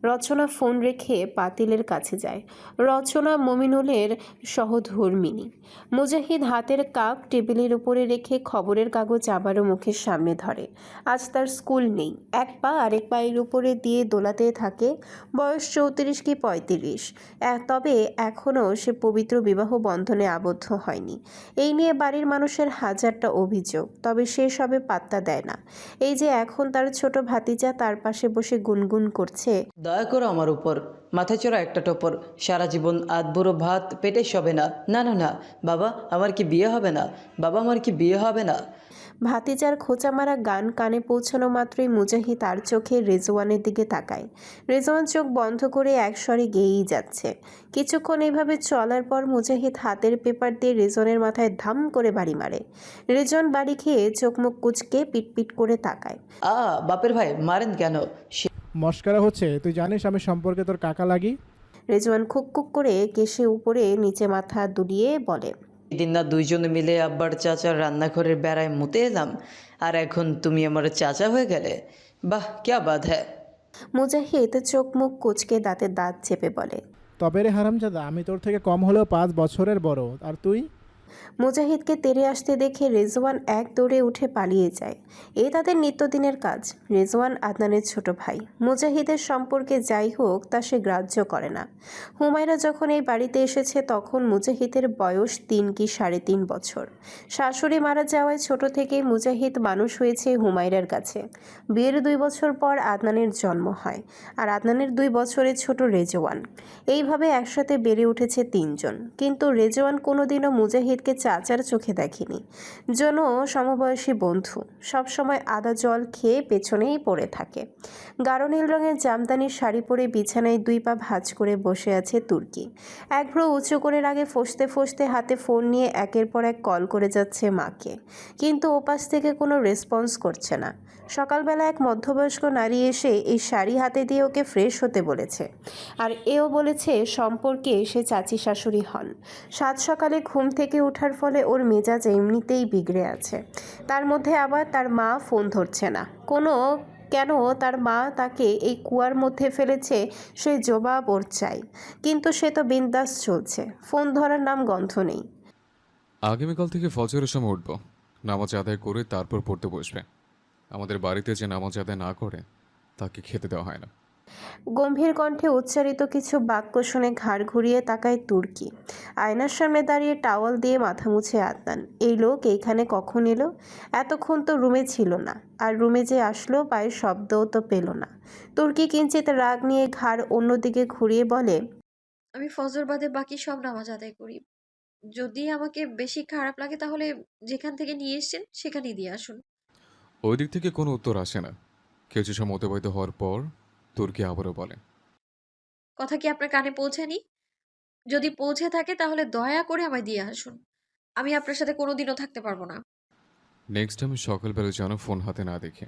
রচনা phone রেখে পাতিলের কাছে যায়। রচনা মমিনুলের সহধর্মিণী। মুজাহিদ হাতের কাপ টেবিলের উপরে রেখে খবরের কাগজ আবারও মুখের সামনে ধরে। আজ তার স্কুল নেই। এক পা আরেক পায়ের উপরে দিয়ে দোলাতে থাকে। বয়স 34 কি 35। তবে এখনও সে পবিত্র বিবাহ বন্ধনে আবদ্ধ হয়নি। এই নিয়ে বাড়ির মানুষের হাজারটা অভিযোগ, তবে সে সবে পাত্তা দেয় না। এই যে এখন তার ছোট ভাতিজা তার পাশে বসে গুনগুন করছে, দয়া করো আমার উপর, মাথায় চড়া একটা টপর, সারা জীবন আধবুড়ো ভাত পেটে সবে না। না না না, বাবা আমার কি বিয়ে হবে না? বাবা আমার কি বিয়ে হবে না? ভাতিজার খোঁচা মারা গান কানে পৌঁছানো মাত্রই মুজাহিদ তার চোখে রেজওয়ানের দিকে তাকায়। রেজওয়ান চোখ বন্ধ করে একস্বরে গেয়েই যাচ্ছে। কিছুক্ষণ এভাবে চলার পর মুজাহিদ হাতের পেপার দিয়ে রেজওয়ানের মাথায় ধাম করে বাড়ি মারে। রেজওয়ান বাড়ি খেয়ে চোখ মুখ কুচকে পিটপিট করে তাকায়। বাপের ভাই মারেন কেন? মস্করা হচ্ছে? তুই জানিস আমি সম্পর্কে তোর কাকা লাগি? রেজওয়ান খুক খুক করে কেশে উপরে নিচে মাথা দুলিয়ে বলে, এদিন না দুইজনে মিলে আব্বার চাচার রান্নাঘরের বেড়ায় মুতে এলাম, আর এখন তুমি আমার চাচা হয়ে গেলে? বাহ ক্যা বাত হ্যায়। মুজাহিদ চোখ মুখ কুচকে দাঁতে দাঁত চেপে বলে। তবে রে হারামজাদা, আমি তোর থেকে কম হলেও 5 বছরের বড়, আর তুই? মুজাহিদকে তেড়ে আসতে দেখে রেজওয়ান এক দৌড়ে উঠে পালিয়ে যায়। এই তাদের নিত্যদিনের কাজ। রেজওয়ান আদনানের ছোট ভাই। মুজাহিদের সম্পর্কে যাই হোক তা সে গ্রাহ্য করে না। হুমায়রা যখন এই বাড়িতে এসেছে তখন মুজাহিদের বয়স 3 কি 3.5 বছর। শাশুড়ি মারা যাওয়ায় ছোট থেকেই মুজাহিদ মানুষ হয়েছে হুমায়রার কাছে। বিয়ের 2 বছর পর আদনানের জন্ম হয়, আর আদনানের 2 বছরের ছোট রেজওয়ান। এইভাবে একসাথে বেড়ে উঠেছে 3 জন। কিন্তু রেজওয়ান কোনোদিনও মুজাহিদকে চাচার চোখে দেখেনি। যেন সমবয়সী বন্ধু। সবসময় আদা জল খেয়ে পেছনেই পড়ে থাকে। গাঢ় নীল রঙের জামদানির শাড়ি পরে বিছানায় 2 পা ভাঁজ করে বসে আছে তুর্কি। এক ভ্রু উঁচু করে রাগে ফসতে ফসতে হাতে ফোন নিয়ে একের পর এক কল করে যাচ্ছে মাকে। কিন্তু ওপাশ থেকে কোনো রেসপন্স করছে না। সকালবেলা এক মধ্যবয়স্ক নারী এসে এই শাড়ি হাতে দিয়ে ওকে ফ্রেশ হতে বলেছে। আর এও বলেছে সম্পর্কে সে চাচি শাশুড়ি হন। সাত সকালে ঘুম থেকে ওঠার ফলে ওর মেজাজ এমনিতেই বিগড়ে আছে। তার মধ্যে আবার তার মা ফোন ধরছে না। কেন তার মা তাকে এই কুয়ার মধ্যে ফেলেছে সে জবাব ওর চাই। কিন্তু সে তো বিন্দাস চলছে, ফোন ধরার নাম গন্ধ নেই। আগামীকাল থেকে ফজরের সময় উঠব, নামাজ আদায় করে তারপর পড়তে বসবে। আমাদের বাড়িতে যে নামাজ আদায় না করে তাকে খেতে দেওয়া হয় না। গম্ভীর কণ্ঠে উচ্চারিত কিছু বাক্য শুনে ঘাড় ঘুরিয়ে তাকায় তুর্কি। আয়নার সামনে দাঁড়িয়ে টাওয়াল দিয়ে মাথা মুছে আদনান। এই লোক এইখানে কখন এলো? এতক্ষণ তো রুমে ছিল না। আর রুমে যে আসলো পায়ের শব্দও তো পেল না। তুর্কি কিঞ্চিত রাগ নিয়ে ঘাড় অন্যদিকে ঘুরিয়ে বলে, আমি ফজর বাদে বাকি সব নামাজ আদায় করি। যদি আমাকে বেশি খারাপ লাগে তাহলে যেখান থেকে নিয়ে এসেছেন সেখানেই দিয়ে আসুন। ওই দিক থেকে কোনো উত্তর আসে না। কিছু সময় অতিবাহিত হওয়ার পর তুর্কি আবারও বলে, কথা কি আপনার কানে পৌঁছায়নি? যদি পৌঁছে থাকে তাহলে দয়া করে আমায় দিয়ে আসুন। আমি আপনার সাথে কোনোদিনও থাকতে পারবো না। নেক্সট টাইম সকালবেলা যেন ফোন হাতে না দেখে।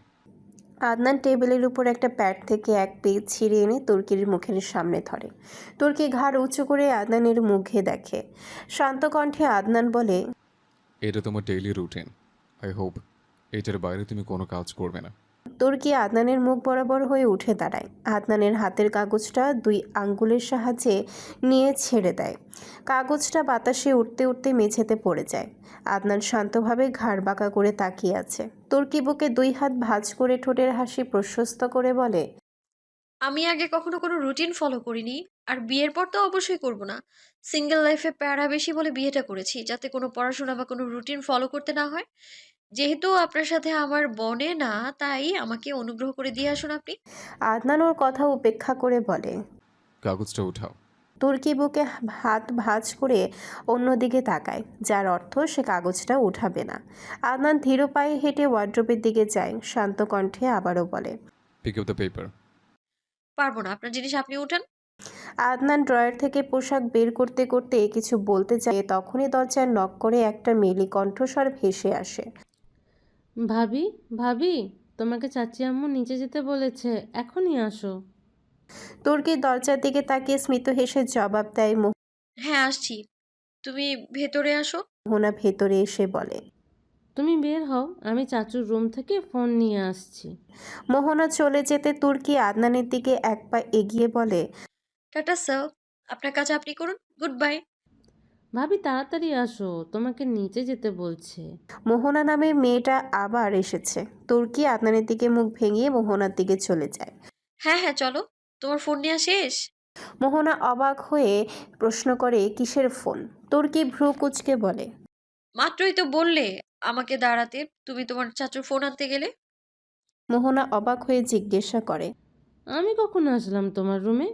আদনান টেবিলের উপর একটা প্যাড থেকে এক পেজ ছিঁড়ে এনে তুর্কির মুখের সামনে ধরে। তুর্কি ঘাড় উঁচু করে আদনানের মুখে দেখে। শান্ত কণ্ঠে আদনান বলে, এটা তোমার ডেইলি রুটিন। আই হোপ এটার বাইরে তুমি কোনো কাজ করবে না। তুর্কি আদনানের মুখ বরাবর হয়ে উঠে দাঁড়ায়। আদনানের হাতের কাগজটা 2 আঙ্গুলের সাহায্যে নিয়ে ছেড়ে দেয়। কাগজটা বাতাসে উঠতে উঠতে মেঝেতে পড়ে যায়। আদনান শান্তভাবে ঘাড় বাঁকা করে তাকিয়ে আছে। তুর্কি বুকে 2 হাত ভাঁজ করে ঠোঁটের হাসি প্রশস্ত করে বলে, আমি আগে কখনো কোনো রুটিন ফলো করিনি, আর বিয়ের পর তো অবশ্যই করব না। সিঙ্গেল লাইফে প্যারা বেশি বলে বিয়েটা করেছি, যাতে কোনো পড়াশোনা বা কোনো রুটিন ফলো করতে না হয়। যেহেতু আপনার সাথে আমার বনে না, তাই আমাকে অনুগ্রহ করে দিয়ে আসুন আপনি। আদনান ওর কথা উপেক্ষা করে বলে। কাগজটা উঠাও। তুর্কি বুকে হাত ভাঁজ করে অন্যদিকে তাকায়, যার অর্থ সে কাগজটা উঠাবে না। আদনান ধীর পায়ে হেঁটে ওয়ার্ড্রোবের দিকে যায়। শান্ত কণ্ঠে আবারও বলে, পিক আপ দ্য পেপার। পারবো না, আপনার জিনিস আপনি উঠান। আদনান ড্রয়ার থেকে পোশাক বের করতে করতে কিছু বলতে চায়, তখনই দরজায় নক করে একটা মেলি কণ্ঠস্বর ভেসে আসে। ভাবি, ভাবি, তোমাকে চাচি আম্মু নিচে যেতে বলেছে, এখনই আসো। তুর্কি দরজার দিকে তাকিয়ে স্মিত হেসে জবাব দেয়। হ্যাঁ আসছি, তুমি ভেতরে আসো। মোহনা ভেতরে এসে বলে, তুমি বের হও, আমি চাচুর রুম থেকে ফোন নিয়ে আসছি। মোহনা চলে যেতে তুর্কি আদনানের দিকে এক পা এগিয়ে বলে, টাটা স্যার, আপনার কাজ আপনি করুন, গুড বাই। ভাবি তাড়াতাড়ি আসো, তোমাকে নিচে যেতে বলছে। মোহনা নামে মেয়েটা আবার এসেছে। তুর্কি আদনানের দিকে মুখ ভেঙিয়ে মোহনার দিকে চলে যায়। হ্যাঁ হ্যাঁ চলো, তোমার ফোন নেওয়া শেষ? মোহনা অবাক হয়ে প্রশ্ন করে, কিসের ফোন? তুর্কি ভ্রু কুঁচকে বলে, মাত্রই তো বললে আমাকে দাঁড়াতে, তুমি তোমার চাচুর ফোন আনতে গেলে। মোহনা অবাক হয়ে জিজ্ঞাসা করে, আমি কখন আসলাম তোমার রুমে?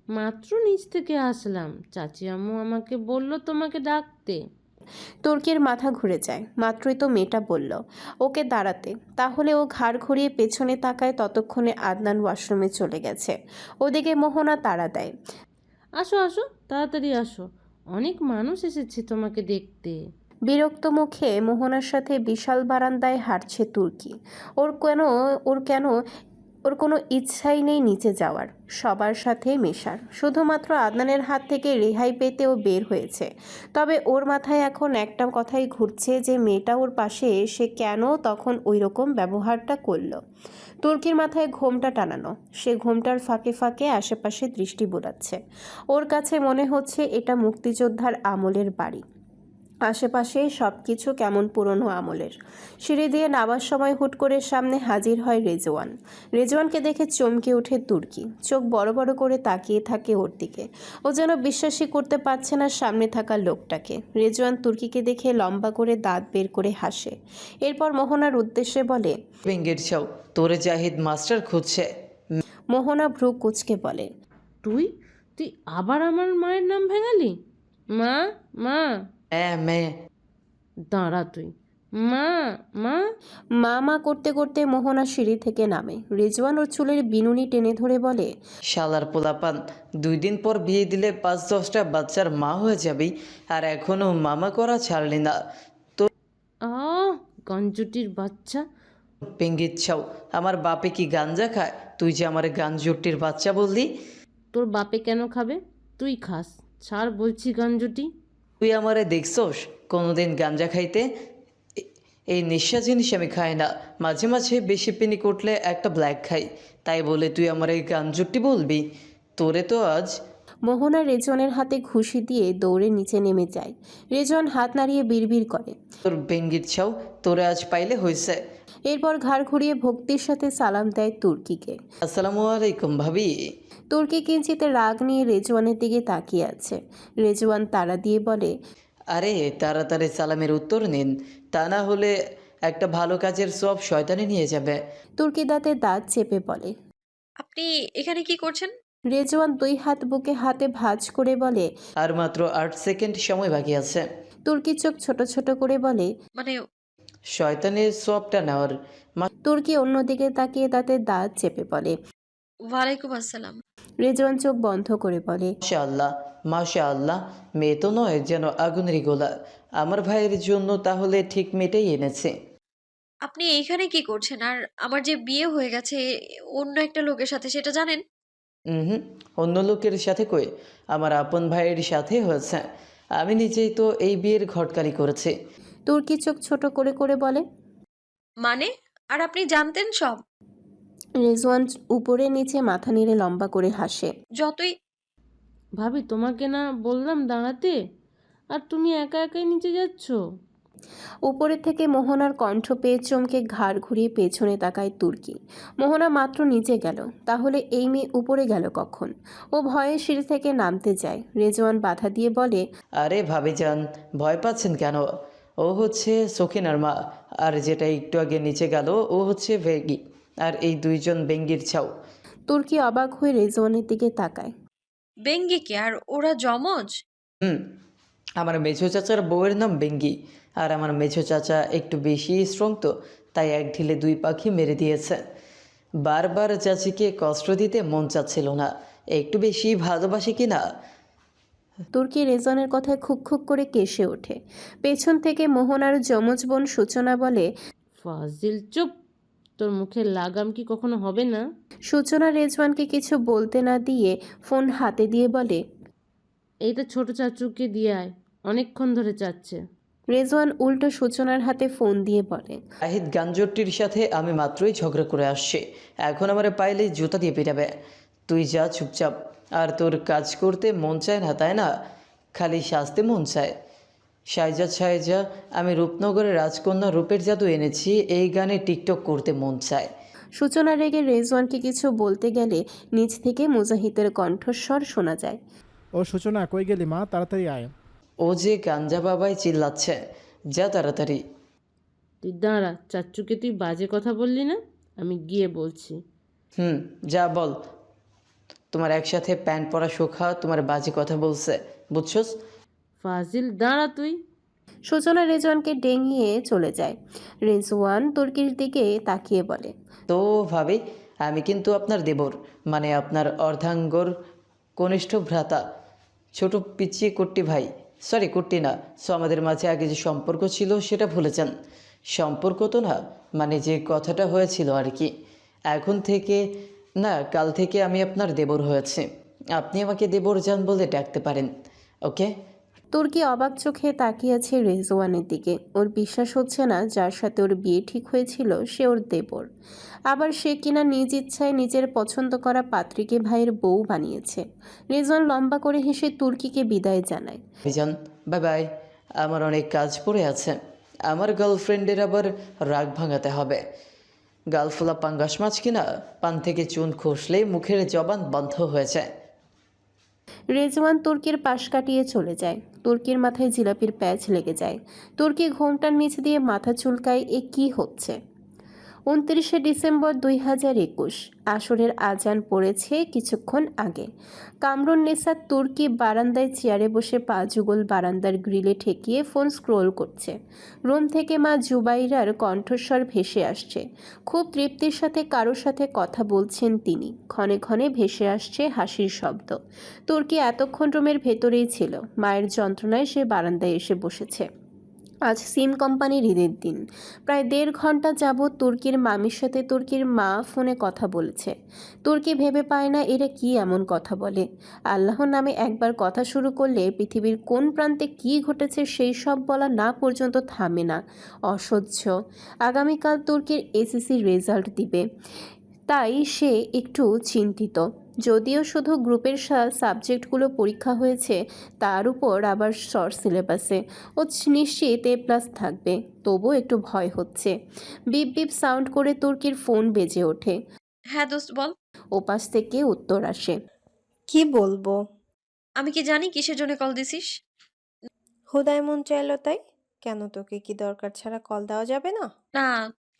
মাত্র নিচ থেকে আসলাম, চাচি আম্মু আমাকে বলল তোমাকে ডাকতে। তুর্কির মাথা ঘুরে যায়। মাত্রই তো মেয়েটা বলল ওকে দাঁড়াতে, তাহলে ও ঘাড় ঘুরিয়ে পেছনে তাকায়। ততক্ষণে আদনান ওয়াশরুমে চলে গেছে। ওদিকে মোহনা তাড়া দেয়, আসো আসো, তাড়াতাড়ি আসো, অনেক মানুষ এসেছে তোমাকে দেখতে। বিরক্ত মুখে মোহনার সাথে বিশাল বারান্দায় হাঁটছে তুর্কি। ওর কেন ওর কেন ওর কোনো ইচ্ছাই নেই নিচে যাওয়ার, সবার সাথে মেশার। শুধুমাত্র আদনানের হাত থেকে রেহাই পেতে ও বের হয়েছে। তবে ওর মাথায় এখন একটা কথাই ঘুরছে, যে মেয়েটা ওর পাশে এসে কেন তখন ওই রকম ব্যবহারটা করলো। তুর্কির মাথায় ঘোমটা টানানো, সে ঘোমটার ফাঁকে ফাঁকে আশেপাশে দৃষ্টি বোলাচ্ছে। ওর কাছে মনে হচ্ছে এটা মুক্তিযোদ্ধার আমলের বাড়ি। আশেপাশে সব কিছু কেমন পুরনো আমলের। সিঁড়ি দিয়ে নামার সময় হুট করে সামনে হাজির হয় রেজওয়ান। রেজওয়ানকে দেখে চমকে ওঠে তুর্কি, চোখ বড় বড় করে তাকিয়ে থাকে ওর দিকে। ও যেন বিশ্বাসই করতে পারছে না সামনে থাকা লোকটাকে। রেজওয়ান তুর্কিকে দেখে লম্বা করে দাঁত বের করে হাসে। এরপর মোহনার উদ্দেশ্যে বলে, বেঙ্গের চাও, তোরে জাহিদ মাস্টার খুঁজছে। মোহনা ভ্রু কুঁচকে বলে, তুই তুই আবার আমার মায়ের নাম ভেঙালি? মা, মা। হ্যাঁ মেয়ে। দাঁড়া তুই। মা, মা। মা মা করতে করতে মোহনা সিঁড়ি থেকে নামে। রেজওয়ান ওর চুলের বিনুনি টেনে ধরে বলে, শালার পোলাপান, 2 দিন পর বিয়ে দিলে 5-10টা বাচ্চার মা হয়ে যাবি, আর এখনো মামা করা ছাড়লি না। তো গঞ্জুটির বাচ্চা। পেঙ্গির ছাও, আমার বাপে কি গাঞ্জা খায়? তুই যে আমার গাঞ্জুটির বাচ্চা বললি। তোর বাপে কেন খাবে? তুই খাস। ছাড় বলছি গঞ্জুটি। তুই আমারে দেখছোস কোনোদিন গাঞ্জা খাইতে? এ- এই নেশা জিনিস আমি খাই না। মাঝে মাঝে বেশি পিনি করলে একটা ব্ল্যাক খাই। তাই বলে তুই আমার এই গাঞ্জুটি বলবি? তোরে তো আজ। মোহনা রেজওয়ানের হাতে ঘুষি দিয়ে দৌড়ে নিচে নেমে যায়। রেজওয়ান হাত নাড়িয়ে বিড়বিড় করে। তোর বেঙ্গির ছাও, তোরে আজ পাইলে হয়েছে। এরপর ঘাড় ঘুরিয়ে ভক্তির সাথে সালাম দেয় তুর্কিকে। আসসালামু আলাইকুম ভাবি। তুর্কি কিঞ্চিত রাগ নিয়ে রেজওয়ানের দিকে তাকিয়ে আছে। রেজওয়ান তাড়া দিয়ে বলে, আরে তাড়াতাড়ি সালামের উত্তর নিন, তা না হলে একটা ভালো কাজের সব শয়তানি নিয়ে যাবে। তুর্কি দাঁতে দাঁত চেপে বলে। আপনি এখানে কি করছেন? রেজওয়ান 2 হাত বুকে হাতে ভাঁজ করে বলে। আর মাত্র 8 সেকেন্ড সময় বাকি আছে। তুর্কি চোখ ছোট ছোট করে বলে, মানে শয়তানের সবটা নেওয়ার। তুর্কি অন্যদিকে তাকিয়ে দাঁতে দাঁত চেপে বলে। ওয়ালাইকুম আসসালাম। রেজওয়ান চোখ বন্ধ করে বলে, মাশাআল্লাহ, মাশাআল্লাহ, মেয়ে তো নয় যেন আগুনেরই গোলা। আমার ভাইয়ের জন্য তাহলে ঠিক মেয়েটাই এনেছে। আপনি এইখানে কি করছেন? আর আমার যে বিয়ে হয়ে গেছে অন্য একটা লোকের সাথে, সেটা জানেন? হুম, অন্য লোকের সাথে কই, আমার আপন ভাইয়ের সাথে হয়েছে। আমি নিজেই তো এই বিয়ের ঘটকালি করেছি। তুর্কি চোখ ছোট করে করে বলে। মানে? আর আপনি জানতেন সব? রেজওয়ান উপরে নিচে মাথা নেড়ে লম্বা করে হাসে। যতই ভাবি তোমাকে না বললাম দাঁড়াতে, আর তুমি একা একাই নিচে যাচ্ছ। উপরে থেকে মোহনার কণ্ঠ পেয়ে চমকে ঘাড় ঘুরিয়ে পেছনে তাকায় তুর্কি। মোহনা মাত্র নিচে গেল, তাহলে এই মেয়ে উপরে গেল কখন? ও ভয়ে সিঁড়ি থেকে নামতে যায়। রেজওয়ান বাধা দিয়ে বলে, আরে ভাবিজান, ভয় পাচ্ছেন কেন? ও হচ্ছে সখিনার মা, আর যেটা একটু আগে নিচে গেল ও হচ্ছে ভেগি, আর এই 2জন বেঙ্গির ছাও। তুর্কি অবাক হয়ে রেজওয়ানের দিকে তাকায়। বেঙ্গি কে? আর ওরা জমজ? হুম, আমার মেঝো চাচার বউয়ের নাম বেঙ্গি, আর আমার মেঝো চাচা একটু বেশি স্ট্রং, তো তাই এক ঢিলে 2 পাখি মেরে দিয়েছে। বারবার চাচিকে কষ্ট দিতে মন চাচ্ছিল না, একটু বেশি ভালোবাসে কি না। তুর্কি রেজওয়ানের কথায় খুক খুক করে কেসে ওঠে। পেছন থেকে মোহনার যমজ বোন সূচনা বলে, ফাজিল চুপ, তোর মুখের লাগাম কি কখনো হবে না? সূচনা রেজওয়ানকে কিছু বলতে না দিয়ে ফোন হাতে দিয়ে বলে, এইটা ছোট চাচুকে দিয়ে আয়, অনেকক্ষণ ধরে চাচ্ছে। রেজওয়ান উল্টো সূচনার হাতে ফোন দিয়ে বলে, জাহিদ গাঞ্জটির সাথে আমি মাত্রই ঝগড়া করে আসছি, এখন আমার পাইলেই জুতা দিয়ে পিটাবে। তুই যা চুপচাপ। আর তোর কাজ করতে মন চায় না তাই না? খালি সাজতে মন চায়। সাইজা সাইজা আমি রূপনগরের রাজকন্যা রূপের জাদু এনেছি, এই গানে টিকটক করতে মন চায়। সূচনা রেগে রেজওয়ানকে কিছু বলতে গেলে নিচ থেকে মুজাহিদের কণ্ঠস্বর শোনা যায়। ও সূচনা, কই গেলি মা, তাড়াতাড়ি আয়। ও যে গাঞ্জা বাবাই চিল্লাচ্ছে, যা তাড়াতাড়ি। তুই দাঁড়া, চাচ্চুকে তুই বাজে কথা বললি না? আমি গিয়ে বলছি। যা বল। তোমার একসাথে প্যান্ট পরা শোখা তোমার বাজে কথা বলছে, বুঝছস? ফাজিল, দাঁড়া তুই। সূচনা রেজওয়ানকে ডেঙিয়ে চলে যায়। রেজওয়ান তুর্কির দিকে তাকিয়ে বলে, তো ভাবি, আমি কিন্তু আপনার দেবর, মানে আপনার অর্ধাঙ্গর কনিষ্ঠ ভ্রাতা, ছোট পিচ্ছি কুট্টি ভাই। সরি, কুট্টি না। সো আমাদের মাঝে আগে যে সম্পর্ক ছিল সেটা ভুলে যান। সম্পর্ক তো না, মানে যে কথাটা হয়েছিল আর কি। এখন থেকে না, কাল থেকে আমি আপনার দেবর হয়েছে। আপনি আমাকে দেবর যান বলে ডাকতে পারেন, ওকে? তুর্কি অবাক চোখে তাকিয়ে আছে রেজওয়ানের দিকে। ওর বিশ্বাস হচ্ছে না যার সাথে ওর বিয়ে ঠিক হয়েছিল সে ওর দেবর, আবার সে কিনা নিজ ইচ্ছায় নিজের পছন্দ করা পাত্রীকে ভাইয়ের বউ বানিয়েছে। রেজওয়ান লম্বা করে হেসে তুর্কিকে বিদায় জানায়। যান, বাই বাই। আমার অনেক কাজ পড়ে আছে। আমার গার্লফ্রেন্ডের আবার রাগ ভাঙাতে হবে। গালফোলা পাঙ্গাস মাছ কিনা পান থেকে চুন খসলেই মুখের জবান বন্ধ হয়ে যায়। রেজওয়ান তুর্কির পাশ কাটিয়ে চলে যায়। তুর্কির মাথায় জিলাপির প্যাচ লেগে যায়। তুর্কি ঘোমটার নিচ দিয়ে মাথা চুলকায়, এ কি হচ্ছে? 29শে ডিসেম্বর 2021, আসরের আজান পড়েছে কিছুক্ষণ আগে। কামরুন নেসা তুর্কি বারান্দায় চেয়ারে বসে পা যুগল বারান্দার গ্রিলে ঠেকিয়ে ফোন স্ক্রোল করছে। রুম থেকে মা জুবাইরার কণ্ঠস্বর ভেসে আসছে। খুব তৃপ্তির সাথে কারোর সাথে কথা বলছেন তিনি। ক্ষণে ক্ষণে ভেসে আসছে হাসির শব্দ। তুর্কি এতক্ষণ রুমের ভেতরেই ছিল। মায়ের যন্ত্রণায় সে বারান্দায় এসে বসেছে। আজ সিম কোম্পানির ঈদের দিন। প্রায় 1.5 ঘন্টা যাবৎ তুর্কির মামির সাথে তুর্কির মা ফোনে কথা বলেছে। তুর্কি ভেবে পায় না এরা কি এমন কথা বলে। আল্লাহর নামে একবার কথা শুরু করলে পৃথিবীর কোন প্রান্তে কি ঘটেছে সেই সব বলা না পর্যন্ত থামে না। অসহ্য। আগামীকাল তুর্কির এসএসসি রেজাল্ট দিবে, তাই সে একটু চিন্তিত। যদিও শুধু গ্রুপের সাবজেক্টগুলো পরীক্ষা হয়েছে, তার উপর আবার শর্ট সিলেবাসে ও নিশ্চিত A+ থাকবে, তবু একটু ভয় হচ্ছে। বিপ বিপ সাউন্ড করে তুর্কির ফোন বেজে ওঠে। হ্যাঁ দোস্ত বল। ওপাশ থেকে উত্তর আসে। কি বলবো? আমি কি জানি কিসের জন্য কল দিছিস? হুদায় মন চাইলো তাই। কেন, তোকে কি দরকার ছাড়া কল দেওয়া যাবে না? না,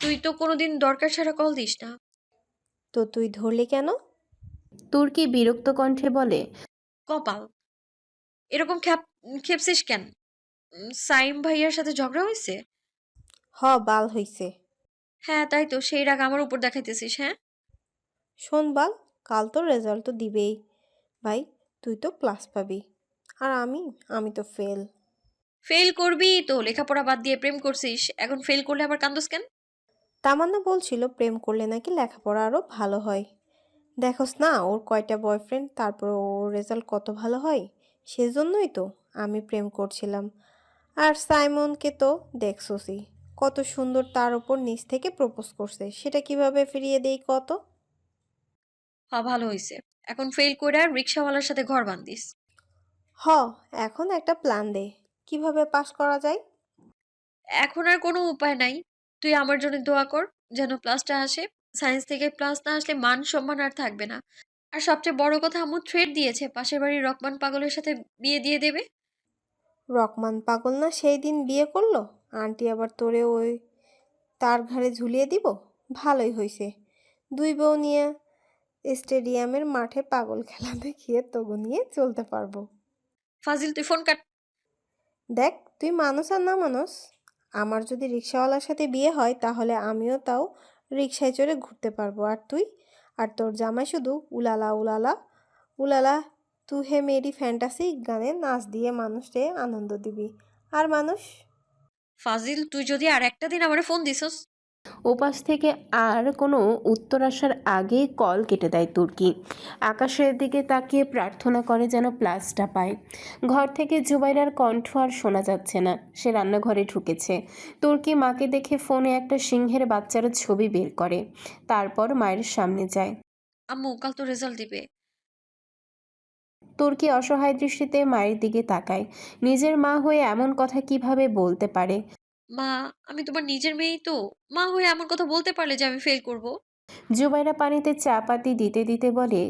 তুই তো কোনোদিন দরকার ছাড়া কল দিস না। তো তুই ধরলি কেন? তুর্কি বিরক্ত কণ্ঠে বলে, কপাল, এরকম খেপছিস কেন? সাইম ভাইয়ার সাথে ঝগড়া হয়েছে? বাল হইছে। হ্যাঁ তাই তো, সেই রাগ আমার উপর দেখাইতেছিস? হ্যাঁ শোন বাল, কাল তো রেজাল্ট তো দিবেই। ভাই, তুই তো প্লাস পাবি, আর আমি তো ফেল। ফেল করবি তো, লেখাপড়া বাদ দিয়ে প্রেম করছিস, এখন ফেল করলে আবার কান্দোস কেন? তামান্না বলছিল প্রেম করলে নাকি লেখাপড়া আরো ভালো হয়। দেখোস না ওর কয়টা বয়ফ্রেন্ড, তারপর ওর রেজাল্ট কত ভালো হয়। সেজন্যই তো আমি প্রেম করছিলাম। আর সাইমনকে তো দেখছোসই, কত সুন্দর তার ওপর নিচ থেকে প্রপোজ করছে, সেটা কিভাবে ফিরিয়ে দেই কত? ভালো হইছে। এখন ফেল করে আর রিক্সাওয়ালার সাথে ঘর বান্ধিস। হ, এখন একটা প্ল্যান দে, কিভাবে পাস করা যায়। এখন আর কোনো উপায় নাই। তুই আমার জন্য দোয়া কর যেন প্লাসটা আসে। সায়েন্স থেকে প্লাস না আসলে মান সম্মান আর থাকবে না। আর সবচেয়ে বড় কথা, আম্মু থ্রেট দিয়েছে পাশের বাড়ির রকমান পাগলের সাথে বিয়ে দিয়ে দেবে। রকমান পাগল না সেই দিন বিয়ে করলো, আন্টি আবার তোরে ওই তার ঘাড়ে ঝুলিয়ে দিব। ভালোই হইছে, দুই বউ নিয়ে স্টেডিয়ামের মাঠে পাগল খেলা দেখিয়ে তোগো নিয়ে চলতে পারবো। ফাজিল, তুই ফোন কাট। দেখ, তুই মানুষ আর না মানুষ। আমার যদি রিক্সাওয়ালার সাথে বিয়ে হয় তাহলে আমিও তাও রিক্সায় চড়ে ঘুরতে পারবো, আর তুই আর তোর জামাই শুধু উলালা উলালা উলালা তু হে মেরি ফ্যান্টাসি গানে নাচ দিয়ে মানুষকে আনন্দ দিবি। আর মানুষ ফাজিল, তুই যদি আর একটা দিন আমার ফোন দিছস ওপাশ থেকে আর কোনো উত্তর আসার আগেই কল কেটে দেয় তুর্কি। আকাশের দিকে তাকিয়ে প্রার্থনা করে যেন প্লাসটা পায়। ঘর থেকে জুবাইরার কণ্ঠ আর শোনা যাচ্ছে না। সে রান্নাঘরে ঢুকেছে। তুর্কি মাকে দেখে ফোনে একটা সিংহের বাচ্চার ছবি বের করে, তারপর মায়ের সামনে যায়। আম্মু কাল তো রেজাল্ট দিবে। তুর্কি অসহায় দৃষ্টিতে মায়ের দিকে তাকায়। নিজের মা হয়ে এমন কথা কিভাবে বলতে পারে। মা, আমি তোমার নিজের মেয়েই তো। মা হয়ে এমন কথা বলতে পারলে যে আমি ফেল করব? জুবাইরা পানিতে চা পাতি দিতে দিতে বলে,